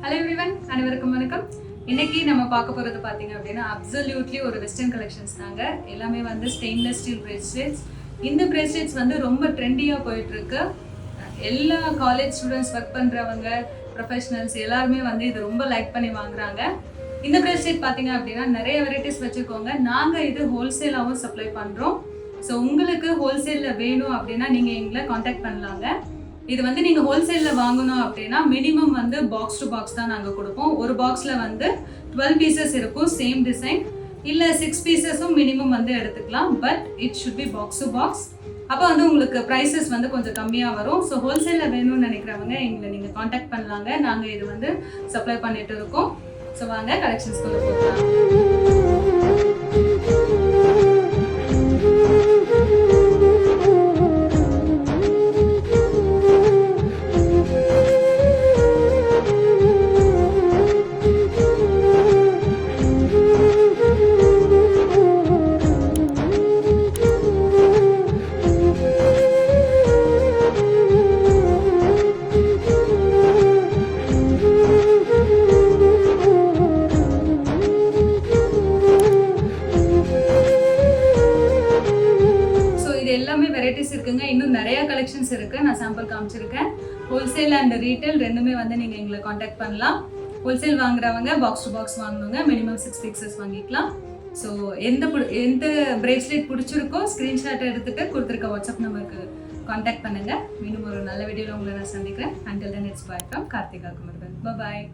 Hello everyone, அனைவருக்கும் வணக்கம். இன்னைக்கு நம்ம பார்க்க போகிறது பார்த்தீங்க அப்படின்னா அப்சல்யூட்லி ஒரு வெஸ்டர்ன் கலெக்ஷன்ஸ் தாங்க. எல்லாமே வந்து ஸ்டெயின்லெஸ் ஸ்டீல் பிரேஸ்லெட்ஸ். இந்த பிரேஸ்லெட்ஸ் வந்து ரொம்ப ட்ரெண்டியாக போயிட்டுருக்கு. எல்லா காலேஜ் ஸ்டூடெண்ட்ஸ், ஒர்க் பண்ணுறவங்க, ப்ரொஃபஷனல்ஸ் எல்லாருமே வந்து இது ரொம்ப லைக் பண்ணி வாங்குறாங்க. இந்த பிரேஸ்லெட் பார்த்தீங்க அப்படின்னா நிறைய வெரைட்டிஸ் வச்சுருக்கோங்க. நாங்கள் இது ஹோல்சேலாகவும் சப்ளை பண்ணுறோம். ஸோ உங்களுக்கு ஹோல்சேலில் வேணும் அப்படின்னா நீங்கள் எங்களை காண்டாக்ட் பண்ணலாங்க. இது வந்து நீங்கள் ஹோல்சேலில் வாங்கணும் அப்படின்னா மினிமம் வந்து பாக்ஸ் டு பாக்ஸ் தான் நாங்கள் கொடுப்போம். ஒரு பாக்ஸில் வந்து 12 பீசஸ் இருக்கும், சேம் டிசைன். இல்லை 6 பீசஸும் மினிமம் வந்து எடுத்துக்கலாம். But it should be box to box. அப்போ வந்து உங்களுக்கு ப்ரைஸஸ் வந்து கொஞ்சம் கம்மியாக வரும். ஸோ ஹோல்சேலில் வேணும்னு நினைக்கிறவங்க எங்களை நீங்கள் காண்டாக்ட் பண்ணலாங்க. நாங்கள் இது வந்து சப்ளை பண்ணிட்டு இருக்கோம். ஸோ வாங்க கலெக்ஷன்ஸ்குள்ளே போகலாம். எல்லாமே வெரைட்டிஸ் இருக்குங்க. இன்னும் நிறைய கலெக்ஷன்ஸ் இருக்கு. நான் சாம்பிள் காமிச்சிருக்கேன். ஹோல்சேல் அண்ட் ரீட்டைல் ரெண்டுமே வந்து நீங்க எங்களை காண்டாக்ட் பண்ணலாம். ஹோல்சேல் வாங்குறவங்க பாக்ஸ் டு பாக்ஸ் வாங்கணுங்க. மினிமம் 6 பீசஸ் வாங்கிக்கலாம். ஸோ எந்த பிரேஸ்லெட் பிடிச்சிருக்கோ ஸ்கிரீன்ஷாட் எடுத்துட்டு கொடுத்துருக்க வாட்ஸ்அப் நம்பருக்கு காண்டாக்ட் பண்ணுங்க. மீண்டும் ஒரு நல்ல வீடியோவில் உங்களை நான் சந்திக்கிறேன். Until then, it's bye from Karthika Kumaran. Bye bye.